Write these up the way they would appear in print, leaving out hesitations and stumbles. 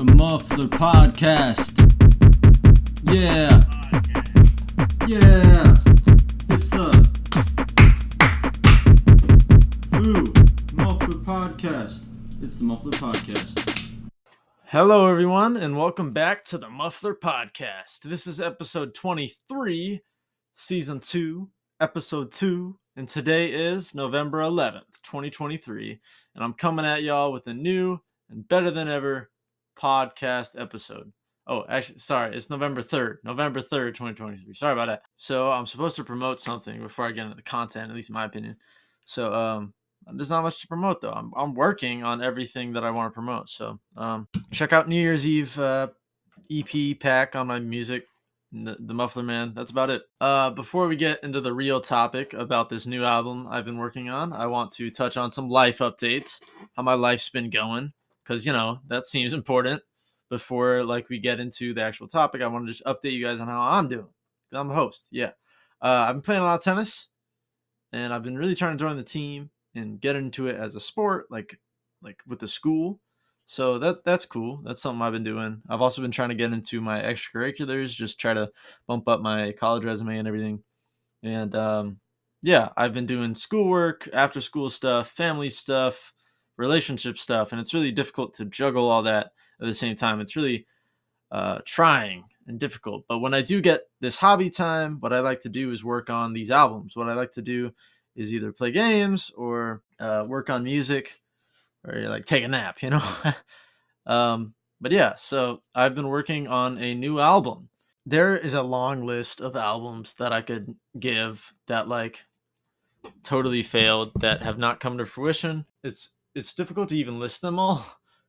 The Muffler Podcast. Yeah. Yeah. It's the Muffler Podcast. It's the Muffler Podcast. Hello, everyone, and welcome back to the Muffler Podcast. This is episode 23, season 2, episode 2, and today is November 11th, 2023, and I'm coming at y'all with a new and better than ever podcast episode. Oh, actually, sorry, it's November 3rd, 2023. Sorry about that. So I'm supposed to promote something before I get into the content, at least in my opinion. So, there's not much to promote though. I'm working on everything that I want to promote. So check out New Year's Eve EP pack on my music, the Muffler Man. That's about it. Before we get into the real topic about this new album I've been working on, I want to touch on some life updates, how my life's been going, because that seems important. Before we get into the actual topic, I want to just update you guys on how I'm doing. I'm the host. Yeah, I've been playing a lot of tennis, and I've been really trying to join the team and get into it as a sport, like with the school. So that's cool. That's something I've been doing. I've also been trying to get into my extracurriculars, just try to bump up my college resume and everything. And I've been doing schoolwork, after school stuff, family stuff, relationship stuff, and it's really difficult to juggle all that at the same time. It's really trying and difficult. But when I do get this hobby time, what I like to do is work on these albums. What I like to do is either play games or work on music or take a nap, But yeah, so I've been working on a new album. There is a long list of albums that I could give that totally failed, that have not come to fruition. It's difficult to even list them all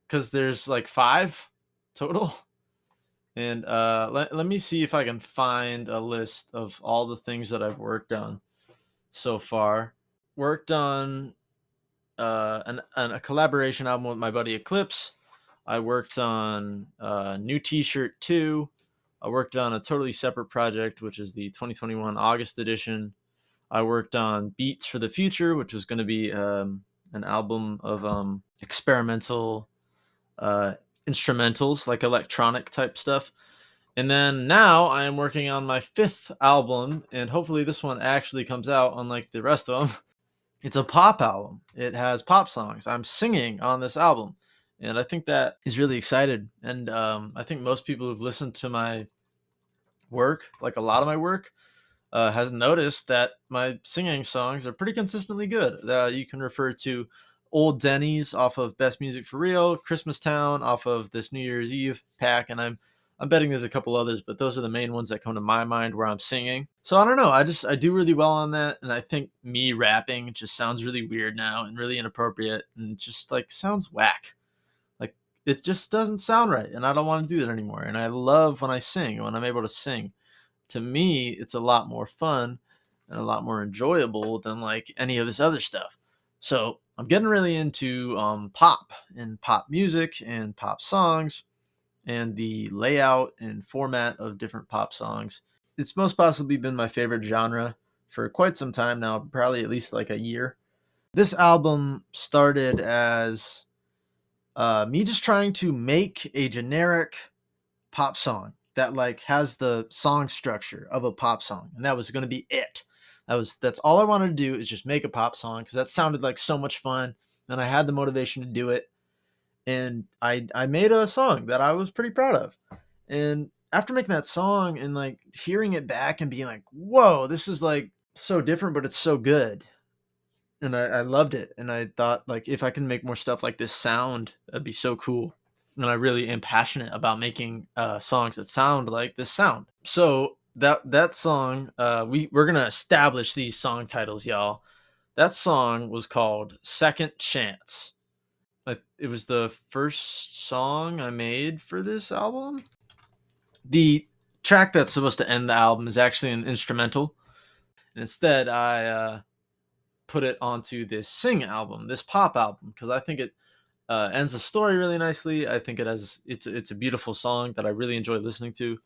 because there's 5 total. And let me see if I can find a list of all the things that I've worked on so far. Worked on a collaboration album with my buddy Eclipse. I worked on New T-Shirt 2. I worked on a totally separate project, which is the 2021 August edition. I worked on Beats for the Future, which was going to be an album of experimental instrumentals, like electronic type stuff. And then now I am working on my 5th album, and hopefully this one actually comes out, unlike the rest of them. It's a pop album. It has pop songs. I'm singing on this album, and I think that is really excited. And I think most people who've listened to my work, a lot of my work, has noticed that my singing songs are pretty consistently good. You can refer to Old Denny's off of Best Music for Real, Christmas Town off of this New Year's Eve pack, and I'm betting there's a couple others, but those are the main ones that come to my mind where I'm singing. So I don't know. I do really well on that, and I think me rapping just sounds really weird now and really inappropriate and just sounds whack. It just doesn't sound right, and I don't want to do that anymore. And I love when I sing, when I'm able to sing. To me, it's a lot more fun and a lot more enjoyable than any of this other stuff. So I'm getting really into pop and pop music and pop songs and the layout and format of different pop songs. It's most possibly been my favorite genre for quite some time now, probably at least a year. This album started as me just trying to make a generic pop song that has the song structure of a pop song, and that was going to be it. That's all I wanted to do, is just make a pop song, because that sounded like so much fun, and I had the motivation to do it. And I made a song that I was pretty proud of. And after making that song and hearing it back and being whoa, this is so different, but it's so good. And I loved it. And I thought if I can make more stuff like this sound, that'd be so cool. And I really am passionate about making songs that sound like this sound. So that song, we're gonna establish these song titles, y'all. That song was called Second Chance. It was the first song I made for this album. The track that's supposed to end the album is actually an instrumental. Instead, I put it onto this sing album, this pop album, because I think it ends the story really nicely. I think it's a beautiful song that I really enjoy listening to.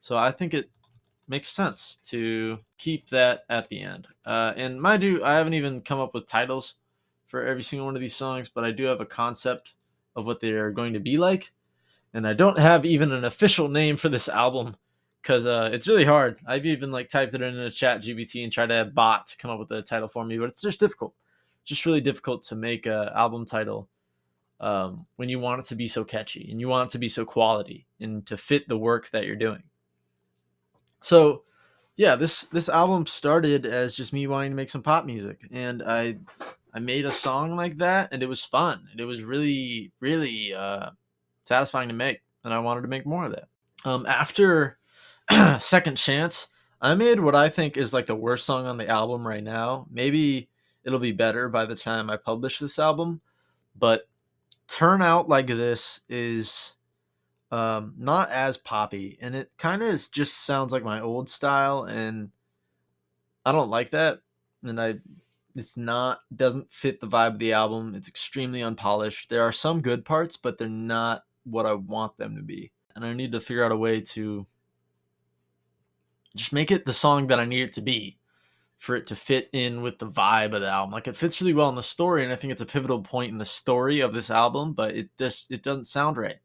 So I think it makes sense to keep that at the end. And mind you, I haven't even come up with titles for every single one of these songs, but I do have a concept of what they are going to be like. And I don't have even an official name for this album because it's really hard. I've even like typed it in a chat GPT and tried to have bots come up with a title for me, but it's just difficult. It's just really difficult to make an album title when you want it to be so catchy and you want it to be so quality and to fit the work that you're doing. So yeah, this album started as just me wanting to make some pop music, and I made a song like that, and it was fun, and it was really really satisfying to make, and I wanted to make more of that. After Second Chance, I made what I think is like the worst song on the album right now. Maybe it'll be better by the time I publish this album, but Turn Out Like This is not as poppy, and it kind of just sounds like my old style, and I don't like that. And it's not doesn't fit the vibe of the album. It's extremely unpolished. There are some good parts, but they're not what I want them to be. And I need to figure out a way to just make it the song that I need it to be for it to fit in with the vibe of the album. Like, it fits really well in the story, and I think it's a pivotal point in the story of this album, but it doesn't sound right.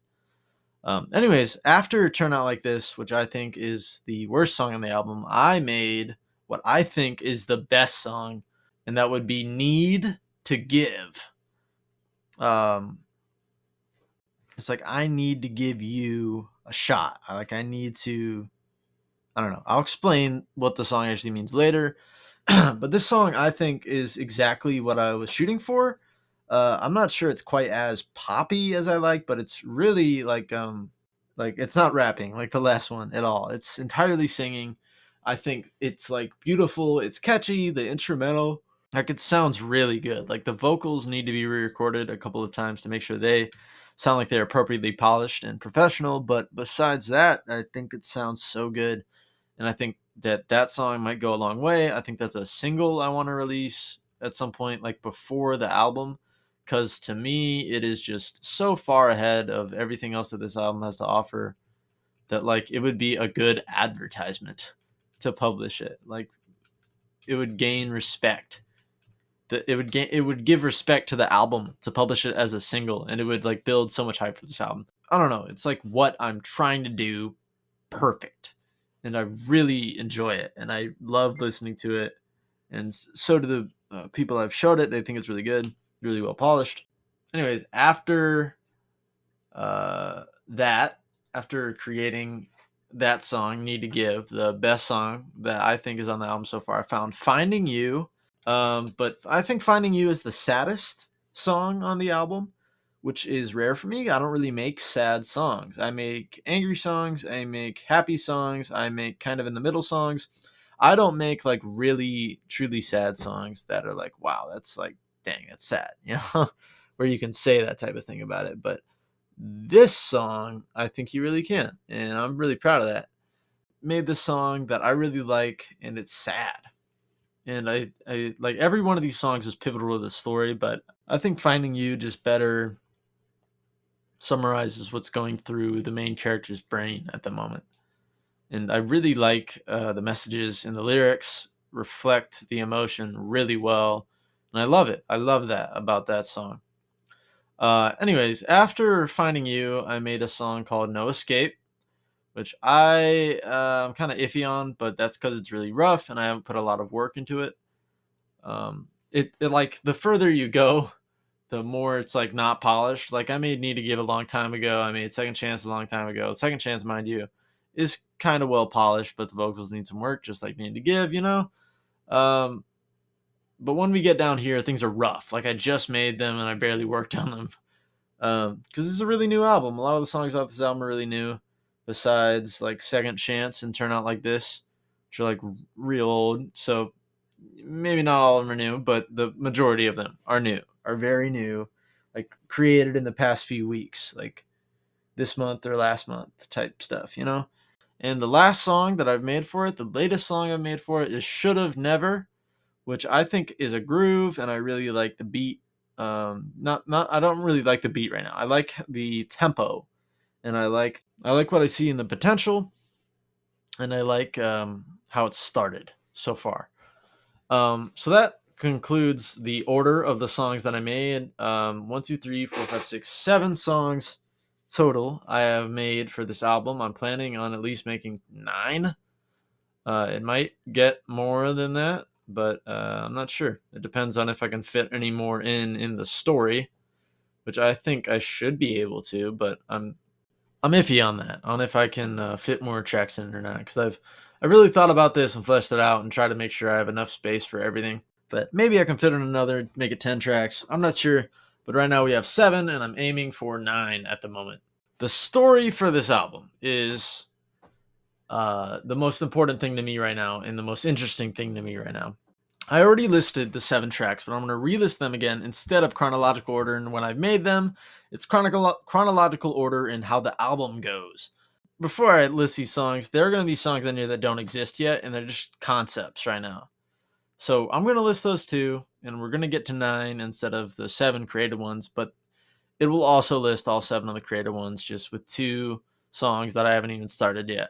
Anyways, after Turn Out Like This, which I think is the worst song on the album, I made what I think is the best song, and that would be Need to Give. It's like, I need to give you a shot. I don't know. I'll explain what the song actually means later. But this song, I think, is exactly what I was shooting for. I'm not sure it's quite as poppy as I like, but it's really like it's not rapping like the last one at all. It's entirely singing. I think it's like beautiful. It's catchy. The instrumental, like, it sounds really good. Like, the vocals need to be re-recorded a couple of times to make sure they sound like they're appropriately polished and professional. But besides that, I think it sounds so good. And I think that song might go a long way. I think that's a single I want to release at some point, like before the album, because to me, it is just so far ahead of everything else that this album has to offer that, like, it would be a good advertisement to publish it. Like, it would gain respect. It would give respect to the album to publish it as a single, and it would like build so much hype for this album. I don't know. It's like what I'm trying to do perfect. And I really enjoy it, and I love listening to it, and so do the people I've showed it. They think it's really good, really well polished. Anyways, after after creating that song, Need to Give, the best song that I think is on the album so far, I found Finding You. But I think Finding You is the saddest song on the album, which is rare for me. I don't really make sad songs. I make angry songs, I make happy songs, I make kind of in the middle songs. I don't make like really truly sad songs that are like, wow, that's like, dang, that's sad, where you can say that type of thing about it. But this song, I think you really can, and I'm really proud of that. Made this song that I really like, and it's sad. And I like, every one of these songs is pivotal to the story, but I think Finding You just better summarizes what's going through the main character's brain at the moment. And I really like the messages and the lyrics reflect the emotion really well. And I love it. I love that about that song. Anyways, after Finding You, I made a song called No Escape, which I'm kind of iffy on, but that's because it's really rough and I haven't put a lot of work into it. It like, the further you go, the more it's like not polished. Like, I made Need to Give a long time ago. I made Second Chance a long time ago. Second Chance, mind you, is kind of well polished, but the vocals need some work, just like Need to Give, But when we get down here, things are rough. Like, I just made them and I barely worked on them. Because this is a really new album. A lot of the songs off this album are really new, besides like Second Chance and Turn Out Like This, which are like real old. So maybe not all of them are new, but the majority of them are new, are very new, like created in the past few weeks, like this month or last month type stuff, And the last song that I've made for it, the latest song I've made for it, is Should've Never, which I think is a groove, and I really like the beat. I don't really like the beat right now. I like the tempo, and I like what I see in the potential, and I like how it started so far. So that concludes the order of the songs that I made. 1, 2, 3, 4, 5, 6, 7 songs total I have made for this album. I'm planning on at least making 9. It might get more than that, but I'm not sure. It depends on if I can fit any more in the story, which I think I should be able to, but I'm iffy on that, on if I can fit more tracks in or not, because I really thought about this and fleshed it out and tried to make sure I have enough space for everything. But maybe I can fit in another, make it 10 tracks. I'm not sure, but right now we have 7, and I'm aiming for 9 at the moment. The story for this album is the most important thing to me right now and the most interesting thing to me right now. I already listed the 7 tracks, but I'm going to relist them again instead of chronological order. And when I've made them, it's chronological order in how the album goes. Before I list these songs, there are going to be songs in here that don't exist yet, and they're just concepts right now. So I'm going to list those 2, and we're going to get to 9 instead of the 7 created ones, but it will also list all 7 of the created ones just with 2 songs that I haven't even started yet.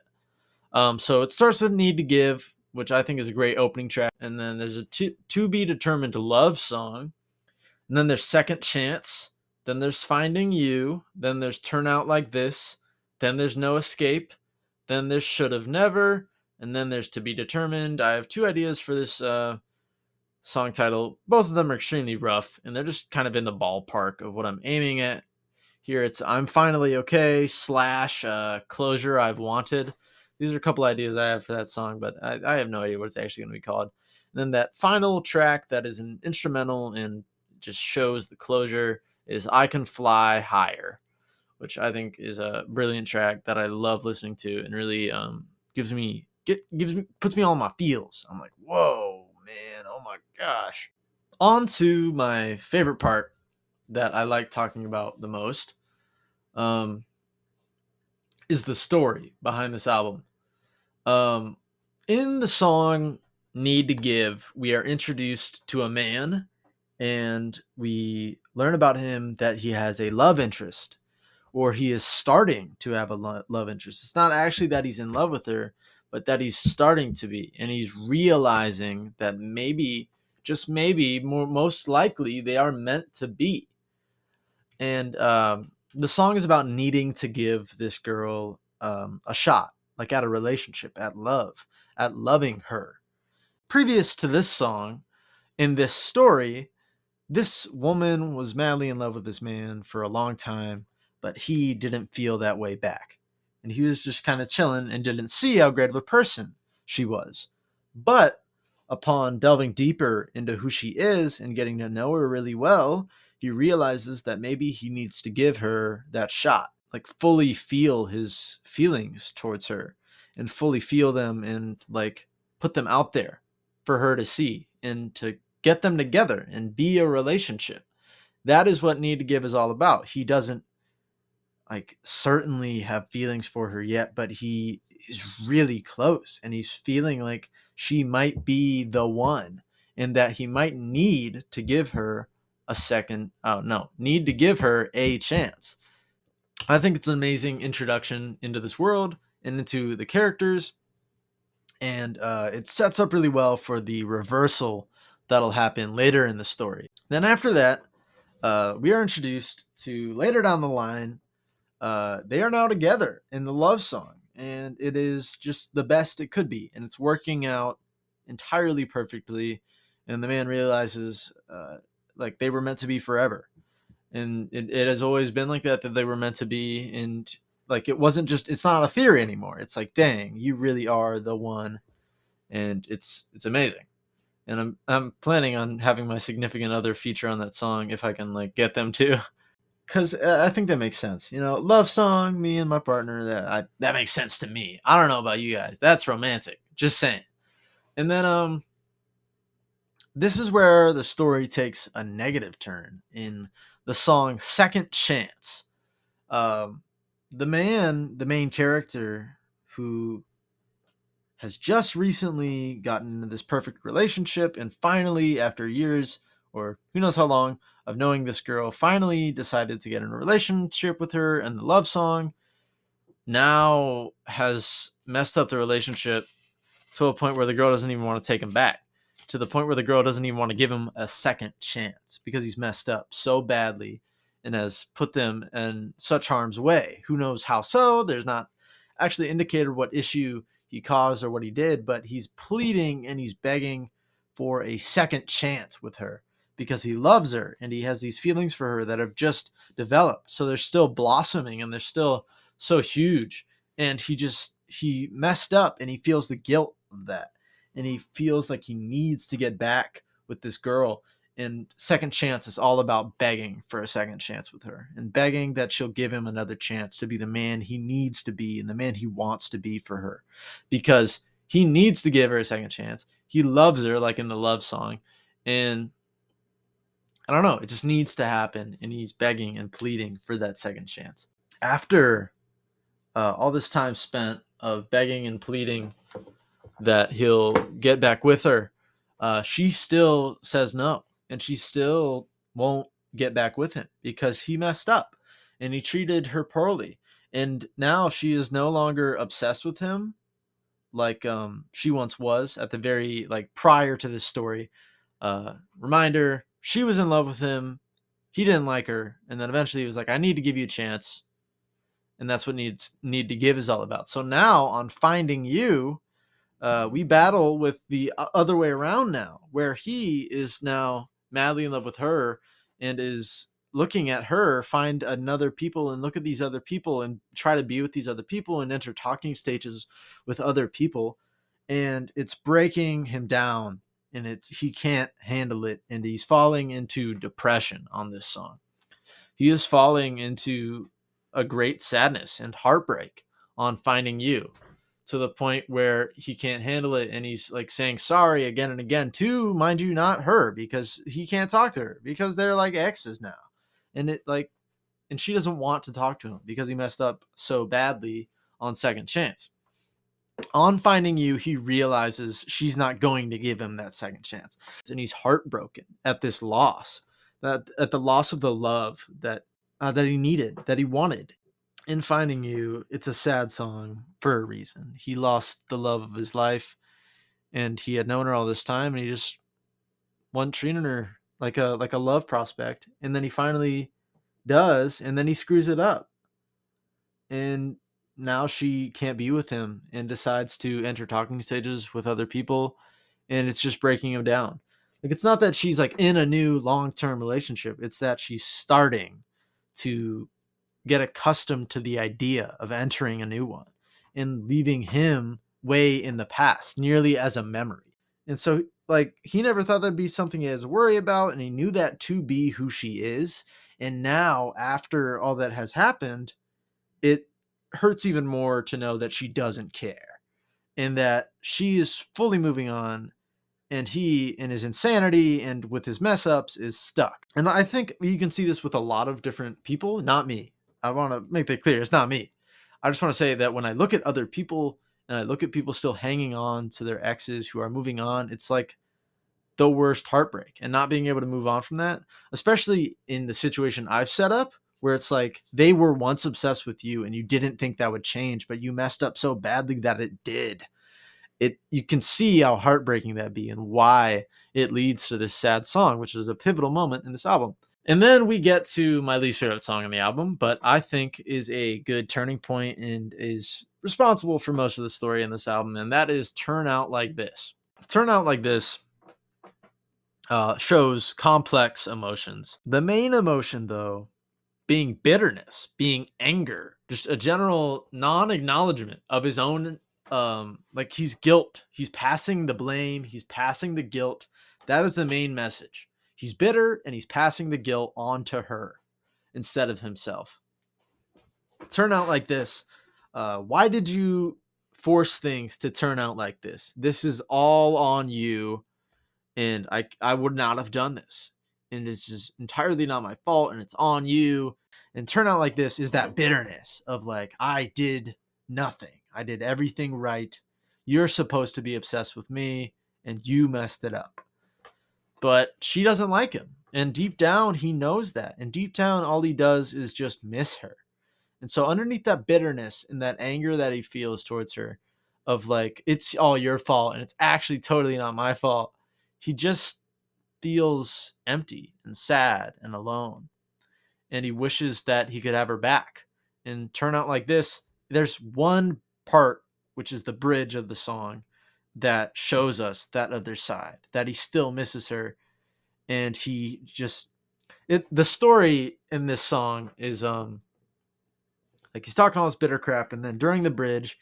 So it starts with Need to Give, which I think is a great opening track. And then there's a To Be Determined Love song. And then there's Second Chance. Then there's Finding You. Then there's Turn Out Like This. Then there's No Escape. Then there's Should Have Never. And then there's To Be Determined. I have 2 ideas for this song title. Both of them are extremely rough, and they're just kind of in the ballpark of what I'm aiming at. Here it's I'm Finally Okay / Closure I've Wanted. These are a couple ideas I have for that song, but I have no idea what it's actually going to be called. And then that final track that is an instrumental and just shows the closure is I Can Fly Higher, which I think is a brilliant track that I love listening to and really puts me all in my feels. I'm like, whoa, man, oh my gosh. On to my favorite part that I like talking about the most is the story behind this album. In the song Need to Give, we are introduced to a man, and we learn about him that he has a love interest, or he is starting to have a love interest. It's not actually that he's in love with her, but that he's starting to be, and he's realizing that maybe, just maybe, most likely, they are meant to be. And the song is about needing to give this girl a shot, like at a relationship, at love, at loving her. Previous to this song, in this story, this woman was madly in love with this man for a long time, but he didn't feel that way back. And he was just kind of chilling and didn't see how great of a person she was. But upon delving deeper into who she is and getting to know her really well, he realizes that maybe he needs to give her that shot, like fully feel his feelings towards her and fully feel them and like put them out there for her to see and to get them together and be a relationship. That is what Need to Give is all about. He doesn't like certainly have feelings for her yet, but he is really close and he's feeling like she might be the one and that he might need to give her need to give her a chance. I think it's an amazing introduction into this world and into the characters, and it sets up really well for the reversal that'll happen later in the story. Then after that, we are introduced to later down the line. They are now together in the love song, and it is just the best it could be, and it's working out entirely perfectly. And the man realizes like they were meant to be forever, and it has always been like that they were meant to be. And like it's not a theory anymore. It's like, dang, you really are the one, and it's amazing. And I'm planning on having my significant other feature on that song if I can like get them to, because I think that makes sense. Love song, me and my partner. That makes sense to me. I don't know about you guys. That's romantic. Just saying. And then this is where the story takes a negative turn in the song Second Chance. The main character, who has just recently gotten into this perfect relationship and finally, after years or who knows how long of knowing this girl, finally decided to get in a relationship with her, and the love song now has messed up the relationship to a point where the girl doesn't even want to take him back, to the point where the girl doesn't even want to give him a second chance because he's messed up so badly and has put them in such harm's way. Who knows how so? There's not actually indicated what issue he caused or what he did, but he's pleading and he's begging for a second chance with her because he loves her and he has these feelings for her that have just developed. So they're still blossoming and they're still so huge. And he messed up and he feels the guilt of that. And he feels like he needs to get back with this girl. And second chance is all about begging for a second chance with her and begging that she'll give him another chance to be the man he needs to be and the man he wants to be for her, because he needs to give her a second chance. He loves her, like in the love song. And I don't know, it just needs to happen. And he's begging and pleading for that second chance. After all this time spent of begging and pleading that he'll get back with her, she still says no. And she still won't get back with him because he messed up and he treated her poorly. And now she is no longer obsessed with him like she once was at the very, like, prior to this story. Reminder, she was in love with him. He didn't like her. And then eventually he was like, I need to give you a chance. And that's what need to give is all about. So now on Finding You, we battle with the other way around now, where he is now madly in love with her and is looking at her find another people and look at these other people and try to be with these other people and enter talking stages with other people. And it's breaking him down and he can't handle it. And he's falling into depression on this song. He is falling into a great sadness and heartbreak on Finding You, to the point where he can't handle it. And he's like saying sorry again and again to, mind you, not her, because he can't talk to her because they're like exes now. And and she doesn't want to talk to him because he messed up so badly on second chance. On Finding You, he realizes she's not going to give him that second chance. And he's heartbroken at this loss, at the loss of the love that he needed, that he wanted. In Finding You, it's a sad song for a reason. He lost the love of his life and he had known her all this time and he just wasn't treating her like a love prospect. And then he finally does, and then he screws it up. And now she can't be with him and decides to enter talking stages with other people, and it's just breaking him down. Like, it's not that she's like in a new long-term relationship, it's that she's starting to get accustomed to the idea of entering a new one and leaving him way in the past, nearly as a memory. And so, like, he never thought that'd be something he has to worry about, and he knew that to be who she is. And now, after all that has happened, it hurts even more to know that she doesn't care and that she is fully moving on, and he, in his insanity and with his mess ups, is stuck. And I think you can see this with a lot of different people, not me. I want to make that clear. It's not me. I just want to say that when I look at other people and I look at people still hanging on to their exes who are moving on, it's like the worst heartbreak, and not being able to move on from that, especially in the situation I've set up where it's like they were once obsessed with you and you didn't think that would change, but you messed up so badly that it did. You can see how heartbreaking that'd be and why it leads to this sad song, which is a pivotal moment in this album. And then we get to my least favorite song on the album, but I think is a good turning point and is responsible for most of the story in this album. And that is Turn Out Like This. Turn Out Like This shows complex emotions. The main emotion, though, being bitterness, being anger, just a general non-acknowledgement of his own, like, he's guilt. He's passing the blame. He's passing the guilt. That is the main message. He's bitter and he's passing the guilt on to her instead of himself. Turn out like this. Why did you force things to turn out like this? This is all on you. And I would not have done this. And it's just entirely not my fault. And it's on you. And Turn Out Like This is that bitterness of like, I did nothing. I did everything right. You're supposed to be obsessed with me and you messed it up. But she doesn't like him. And deep down, he knows that. And deep down, all he does is just miss her. And so underneath that bitterness and that anger that he feels towards her of like, it's all your fault and it's actually totally not my fault, he just feels empty and sad and alone. and he wishes that he could have her back. And turn out like this, there's one part, which is the bridge of the song, that shows us that other side, that he still misses her. And he just, the story in this song is like he's talking all this bitter crap, and then during the bridge,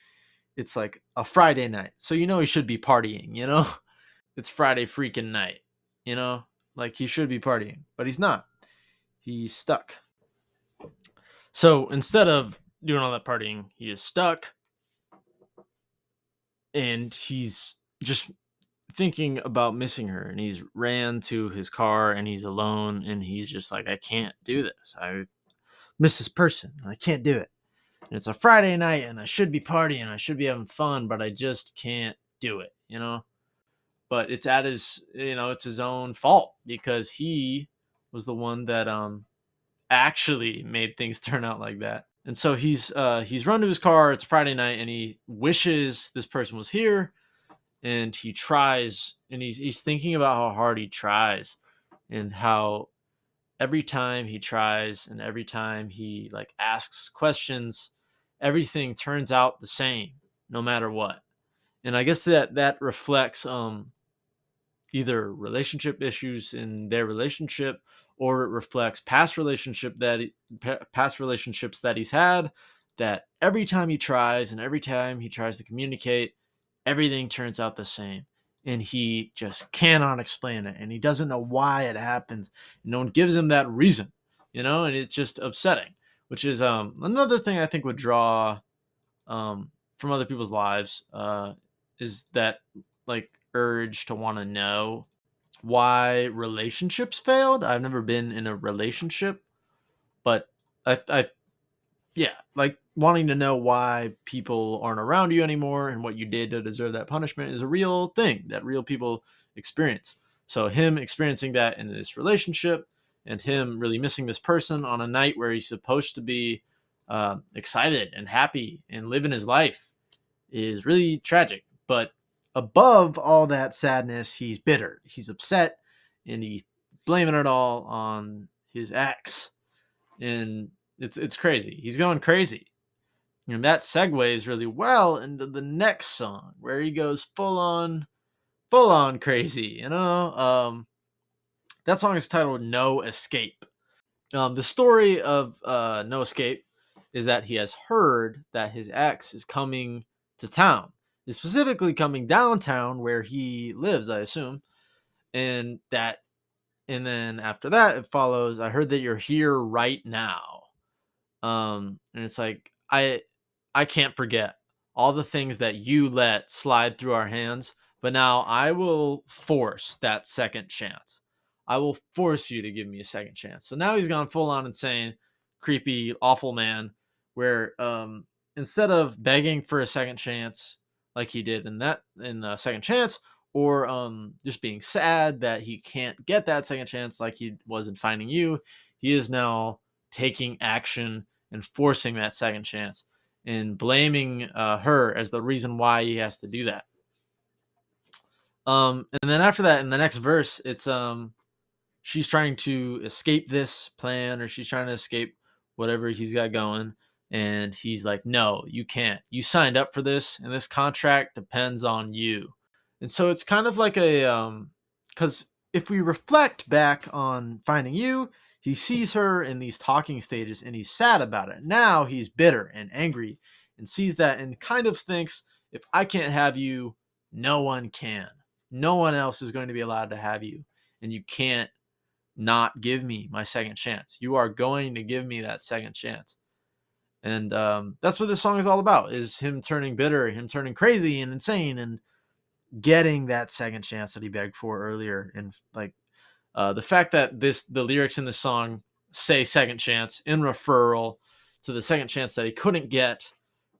it's like a Friday night. So he should be partying. It's Friday freaking night, you know? Like he should be partying, but he's not. He's stuck. So instead of doing all that partying, he is stuck. And he's just thinking about missing her. And he's ran to his car and he's alone. And he's just like, I can't do this. I miss this person. And I can't do it. And it's a Friday night and I should be partying. I should be having fun, but I just can't do it, But it's at his, it's his own fault because he was the one that actually made things turn out like that. And so he's run to his car. It's Friday night, and he wishes this person was here. And he tries, and he's thinking about how hard he tries, and how every time he tries, and every time he like asks questions, everything turns out the same, no matter what. And I guess that reflects either relationship issues in their relationship, or it reflects past relationships that he's had, that every time he tries and every time he tries to communicate, everything turns out the same. And he just cannot explain it. And he doesn't know why it happens. No one gives him that reason, and it's just upsetting, which is another thing I think would draw from other people's lives is that like urge to want to know why relationships failed. I've never been in a relationship, but I yeah, like wanting to know why people aren't around you anymore and what you did to deserve that punishment is a real thing that real people experience. So him experiencing that in this relationship and him really missing this person on a night where he's supposed to be excited and happy and living his life is really tragic. But above all that sadness, he's bitter, he's upset, and he's blaming it all on his ex. And it's crazy. He's going crazy. And that segues really well into the next song where he goes full on crazy. That song is titled No Escape. The story of No Escape is that he has heard that his ex is coming to town. Is specifically coming downtown where he lives, I assume. And then after that it follows, I heard that you're here right now. And it's like I can't forget all the things that you let slide through our hands, but now I will force that second chance. I will force you to give me a second chance. So now he's gone full on insane, creepy, awful man, where instead of begging for a second chance like he did in the second chance, or just being sad that he can't get that second chance like he was in Finding You, he is now taking action and forcing that second chance and blaming her as the reason why he has to do that. And then after that, in the next verse, it's she's trying to escape this plan, or she's trying to escape whatever he's got going. And he's like, no, you can't. You signed up for this, and this contract depends on you. And so it's kind of like because if we reflect back on Finding You, he sees her in these talking stages and he's sad about it. Now he's bitter and angry and sees that and kind of thinks, if I can't have you, no one can. No one else is going to be allowed to have you. And you can't not give me my second chance. You are going to give me that second chance. And that's what this song is all about, is him turning bitter, him turning crazy and insane, and getting that second chance that he begged for earlier. And like the fact that the lyrics in this song say second chance in referral to the second chance that he couldn't get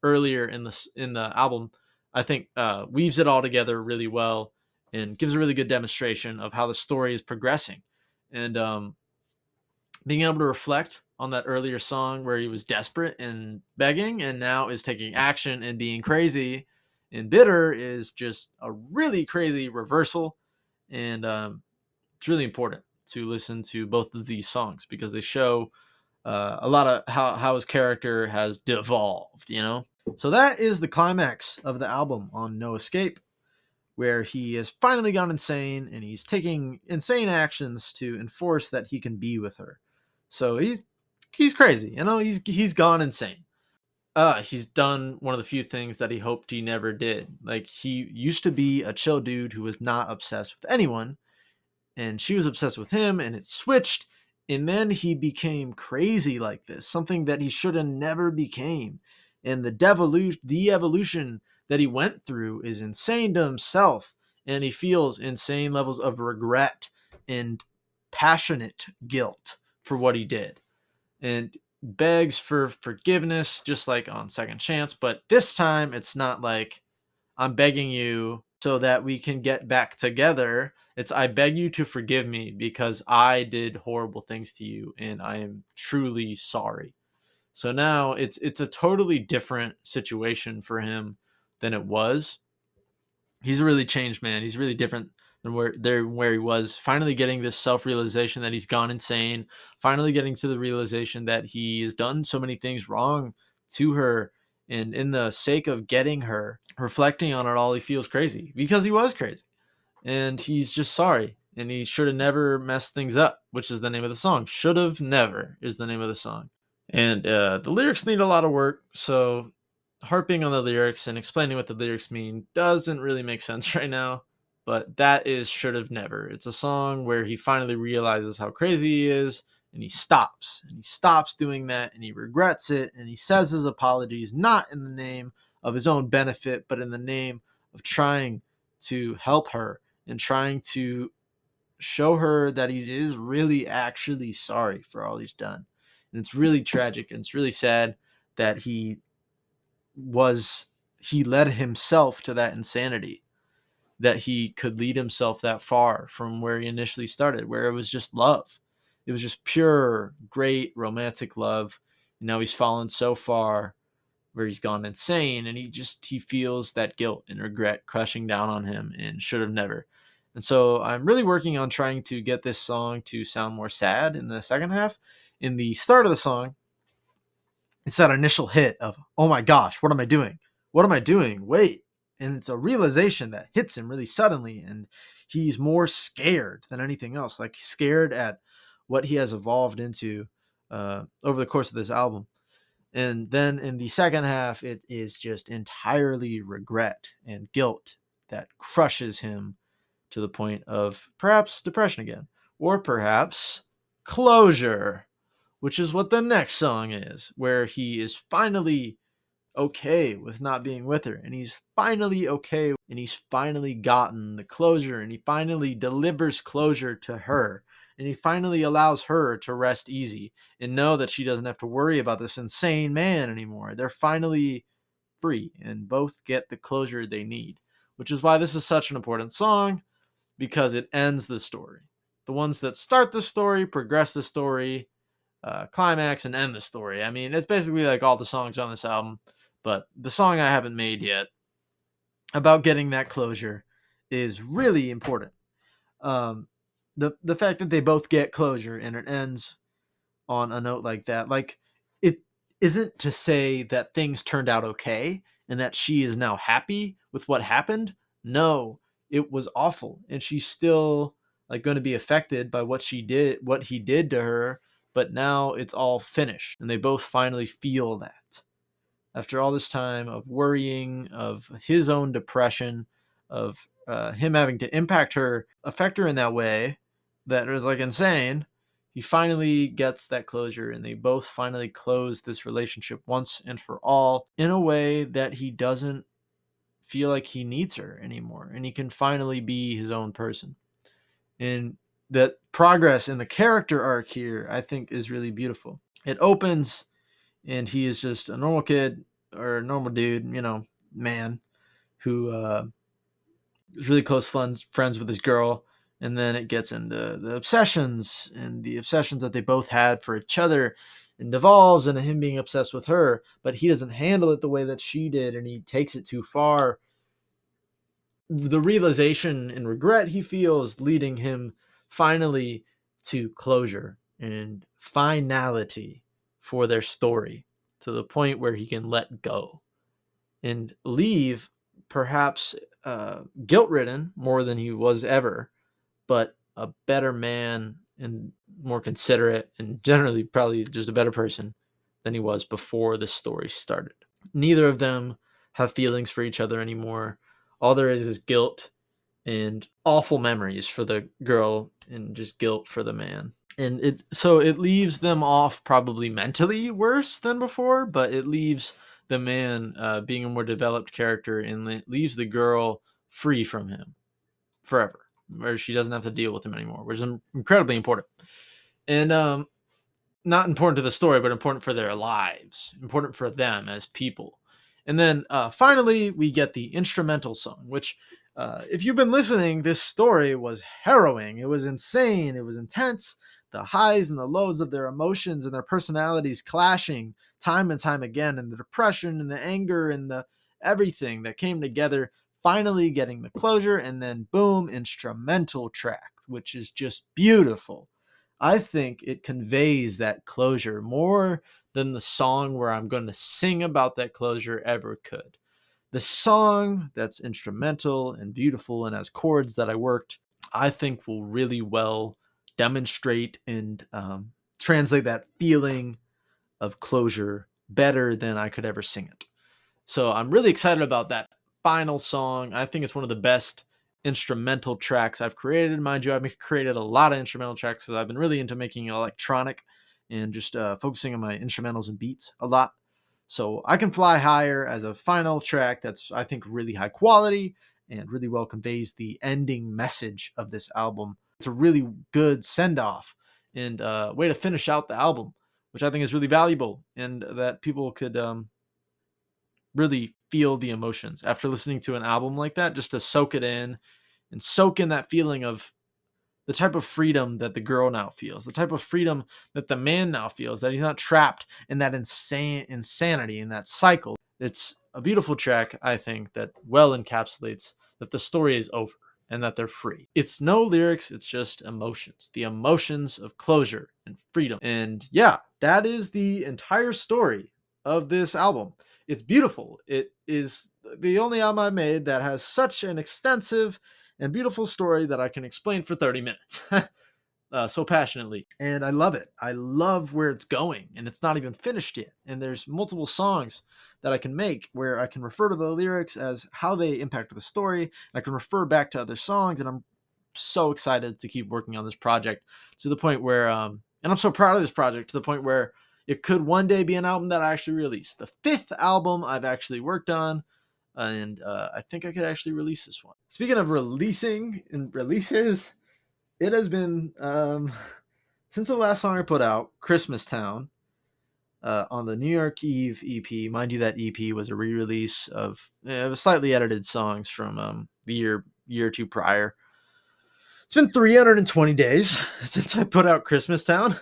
earlier in the album, I think weaves it all together really well and gives a really good demonstration of how the story is progressing. And being able to reflect on that earlier song where he was desperate and begging and now is taking action and being crazy and bitter is just a really crazy reversal. And it's really important to listen to both of these songs because they show a lot of how his character has devolved, So that is the climax of the album on No Escape, where he has finally gone insane and he's taking insane actions to enforce that he can be with her. So he's crazy, he's gone insane. He's done one of the few things that he hoped he never did. Like, he used to be a chill dude who was not obsessed with anyone, and she was obsessed with him, and it switched, and then he became crazy like this, something that he should have never became. And the evolution that he went through is insane to himself, and he feels insane levels of regret and passionate guilt for what he did, and begs for forgiveness, just like on Second Chance. But this time it's not like, I'm begging you so that we can get back together. It's, I beg you to forgive me because I did horrible things to you and I am truly sorry. So now it's a totally different situation for him than it was. He's a really changed man. He's really different than where he was. Finally getting this self-realization that he's gone insane. Finally getting to the realization that he has done so many things wrong to her. And in the sake of getting her, reflecting on it all, he feels crazy because he was crazy. And he's just sorry. And he should have never messed things up, which is the name of the song. Should have never is the name of the song. And the lyrics need a lot of work. So harping on the lyrics and explaining what the lyrics mean doesn't really make sense right now. But that is Should Have Never. It's a song where he finally realizes how crazy he is, and he stops. And he stops doing that, and he regrets it, and he says his apologies, not in the name of his own benefit, but in the name of trying to help her and trying to show her that he is really actually sorry for all he's done. And it's really tragic, and it's really sad that he led himself to that insanity, that he could lead himself that far from where he initially started, where it was just love. It was just pure, great romantic love. And now he's fallen so far where he's gone insane, and he feels that guilt and regret crushing down on him and should have never. And so I'm really working on trying to get this song to sound more sad in the second half. In the start of the song, it's that initial hit of, oh my gosh, what am I doing? What am I doing? Wait. And it's a realization that hits him really suddenly, and he's more scared than anything else, like scared at what he has evolved into over the course of this album. And then in the second half, it is just entirely regret and guilt that crushes him to the point of perhaps depression again, or perhaps closure, which is what the next song is, where he is finally okay with not being with her, and he's finally okay, and he's finally gotten the closure, and he finally delivers closure to her, and he finally allows her to rest easy and know that she doesn't have to worry about this insane man anymore. They're finally free and both get the closure they need, which is why this is such an important song, because it ends the story. The ones that start the story, progress the story, climax, and end the story. I mean, it's basically like all the songs on this album. But the song I haven't made yet about getting that closure is really important. The fact that they both get closure and it ends on a note like that, like, it isn't to say that things turned out okay and that she is now happy with what happened. No, it was awful, and she's still like going to be affected by what he did to her. But now it's all finished, and they both finally feel that. After all this time of worrying, of his own depression, of him having to affect her in that way that is like insane, he finally gets that closure, and they both finally close this relationship once and for all in a way that he doesn't feel like he needs her anymore, and he can finally be his own person. And that progress in the character arc here, I think, is really beautiful. It opens, and he is just a normal kid or a normal dude, man, who is really close friends with his girl. And then it gets into the obsessions that they both had for each other, and devolves into him being obsessed with her, but he doesn't handle it the way that she did, and he takes it too far. The realization and regret he feels leading him finally to closure and finality. for their story to the point where he can let go and leave perhaps guilt ridden more than he was ever, but a better man and more considerate and generally probably just a better person than he was before the story started. Neither of them have feelings for each other anymore. All there is guilt and awful memories for the girl and just guilt for the man. And it leaves them off probably mentally worse than before, but it leaves the man being a more developed character, and it leaves the girl free from him forever, where she doesn't have to deal with him anymore, which is incredibly important. And not important to the story, but important for their lives, important for them as people. And then finally, we get the instrumental song, which if you've been listening, this story was harrowing. It was insane. It was intense. The highs and the lows of their emotions and their personalities clashing time and time again, and the depression and the anger and the everything that came together, finally getting the closure, and then boom, instrumental track, which is just beautiful. I think it conveys that closure more than the song where I'm going to sing about that closure ever could. The song that's instrumental and beautiful and has chords that I worked, I think will really well demonstrate and translate that feeling of closure better than I could ever sing it. So I'm really excited about that final song. I think it's one of the best instrumental tracks I've created. Mind you, I've created a lot of instrumental tracks because I've been really into making electronic and just focusing on my instrumentals and beats a lot. So I Can Fly Higher as a final track that's, I think, really high quality and really well conveys the ending message of this album. It's a really good send-off and way to finish out the album, which I think is really valuable and that people could really feel the emotions after listening to an album like that, just to soak it in and soak in that feeling of the type of freedom that the girl now feels, the type of freedom that the man now feels, that he's not trapped in that insanity, in that cycle. It's a beautiful track, I think, that well encapsulates that the story is over and that they're free. It's no lyrics, it's just emotions, the emotions of closure and freedom. And yeah, that is the entire story of this album. It's beautiful. It is the only album I've made that has such an extensive and beautiful story that I can explain for 30 minutes so passionately. And I love it. I love where it's going, and it's not even finished yet. And there's multiple songs that I can make where I can refer to the lyrics as how they impact the story. And I can refer back to other songs, and I'm so excited to keep working on this project to the point where, and I'm so proud of this project to the point where it could one day be an album that I actually release. The 5th album I've actually worked on, and I think I could actually release this one. Speaking of releasing and releases, it has been since the last song I put out, Christmas Town, on the New York Eve EP. Mind you, that EP was a re-release of slightly edited songs from the year or two prior. It's been 320 days since I put out Christmas Town.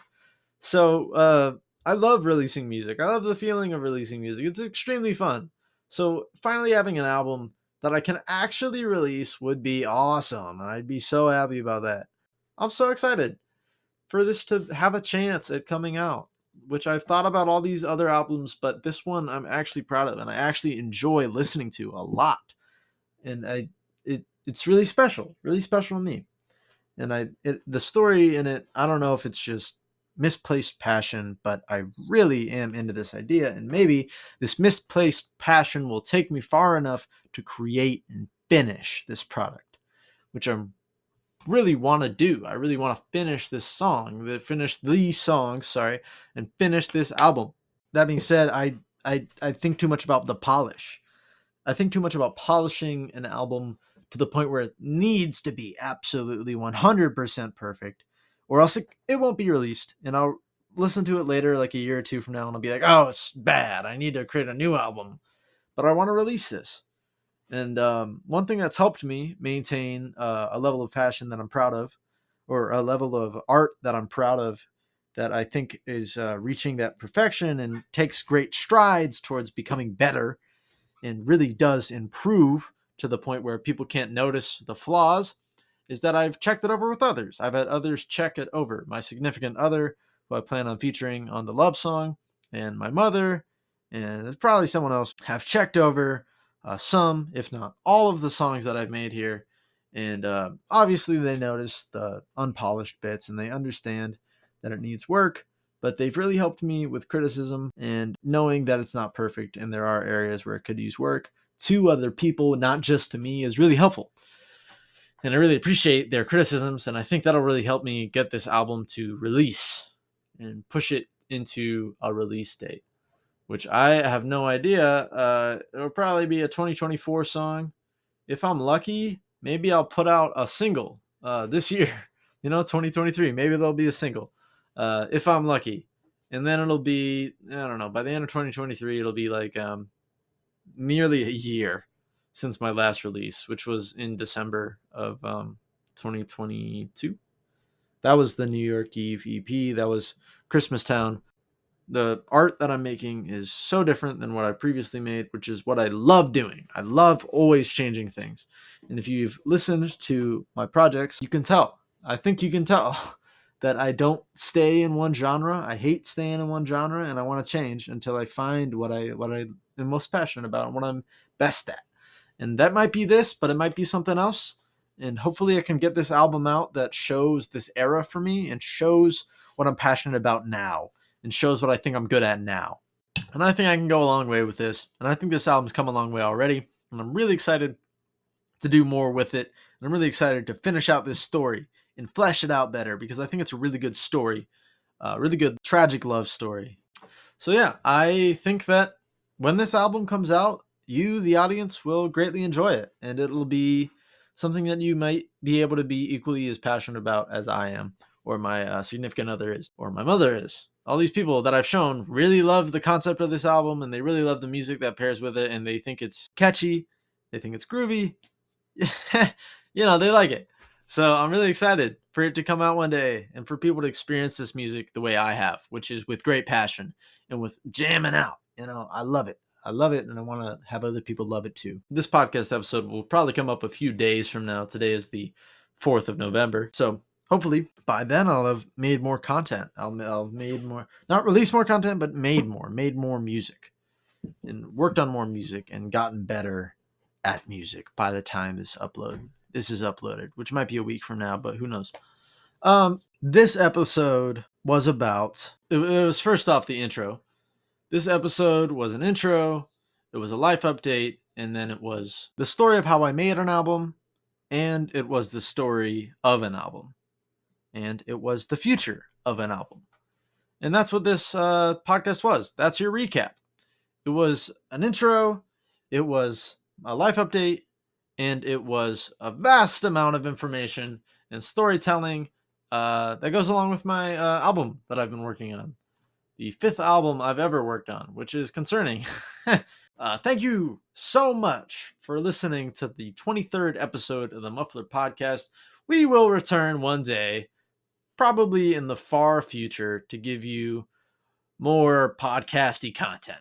So I love releasing music. I love the feeling of releasing music. It's extremely fun. So finally having an album that I can actually release would be awesome. I'd be so happy about that. I'm so excited for this to have a chance at coming out, which I've thought about all these other albums, but this one I'm actually proud of and I actually enjoy listening to a lot. And it's really special to me. And the story in it, I don't know if it's just misplaced passion, but I really am into this idea, and maybe this misplaced passion will take me far enough to create and finish this product, which I really want to do. I really want to finish these songs, and finish this album. That being said, I think too much about the polish. I think too much about polishing an album to the point where it needs to be absolutely 100% perfect, or else it won't be released, and I'll listen to it later, like a year or two from now, and I'll be like, oh, it's bad. I need to create a new album, but I want to release this. And one thing that's helped me maintain a level of passion that I'm proud of, or a level of art that I'm proud of, that I think is reaching that perfection and takes great strides towards becoming better and really does improve to the point where people can't notice the flaws, is that I've checked it over with others. I've had others check it over. My significant other, who I plan on featuring on the love song, and my mother, and there's probably someone else, have checked over some, if not all, of the songs that I've made here. And obviously they notice the unpolished bits and they understand that it needs work, but they've really helped me with criticism and knowing that it's not perfect and there are areas where it could use work to other people, not just to me, is really helpful. And I really appreciate their criticisms, and I think that'll really help me get this album to release and push it into a release date, which I have no idea. It'll probably be a 2024 song. If I'm lucky, maybe I'll put out a single this year, 2023. Maybe there'll be a single if I'm lucky. And then it'll be, I don't know, by the end of 2023, it'll be like nearly a year since my last release, which was in December of 2022. That was the New York Eve EP. That was Christmas Town. The art that I'm making is so different than what I previously made, which is what I love doing. I love always changing things. And if you've listened to my projects, you can tell. I think you can tell that I don't stay in one genre. I hate staying in one genre, and I want to change until I find what I am most passionate about and what I'm best at. And that might be this, but it might be something else. And hopefully I can get this album out that shows this era for me and shows what I'm passionate about now and shows what I think I'm good at now. And I think I can go a long way with this. And I think this album's come a long way already. And I'm really excited to do more with it. And I'm really excited to finish out this story and flesh it out better because I think it's a really good story. Really good tragic love story. So yeah, I think that when this album comes out, you, the audience, will greatly enjoy it. And it'll be something that you might be able to be equally as passionate about as I am, or my significant other is, or my mother is. All these people that I've shown really love the concept of this album, and they really love the music that pairs with it, and they think it's catchy, they think it's groovy. They like it. So I'm really excited for it to come out one day and for people to experience this music the way I have, which is with great passion and with jamming out. I love it. I love it, and I want to have other people love it too. This podcast episode will probably come up a few days from now. Today is the 4th of November. So hopefully by then I'll have made more content. I'll have made more, not released more content, but made more music and worked on more music and gotten better at music by the time this is uploaded, which might be a week from now, but who knows? This episode was about, it was first off the intro. This episode was an intro, it was a life update, and then it was the story of how I made an album, and it was the story of an album, and it was the future of an album. And that's what this podcast was. That's your recap. It was an intro, it was a life update, and it was a vast amount of information and storytelling that goes along with my album that I've been working on. The 5th album I've ever worked on, which is concerning. Thank you so much for listening to the 23rd episode of the Muffler Podcast. We will return one day, probably in the far future, to give you more podcasty content.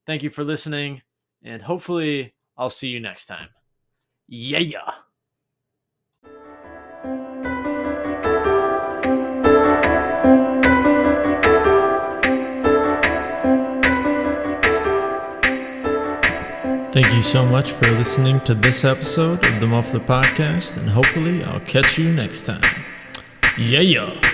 Thank you for listening, and hopefully I'll see you next time. Yeah. Thank you so much for listening to this episode of the Muffler Podcast, and hopefully I'll catch you next time. Yeah.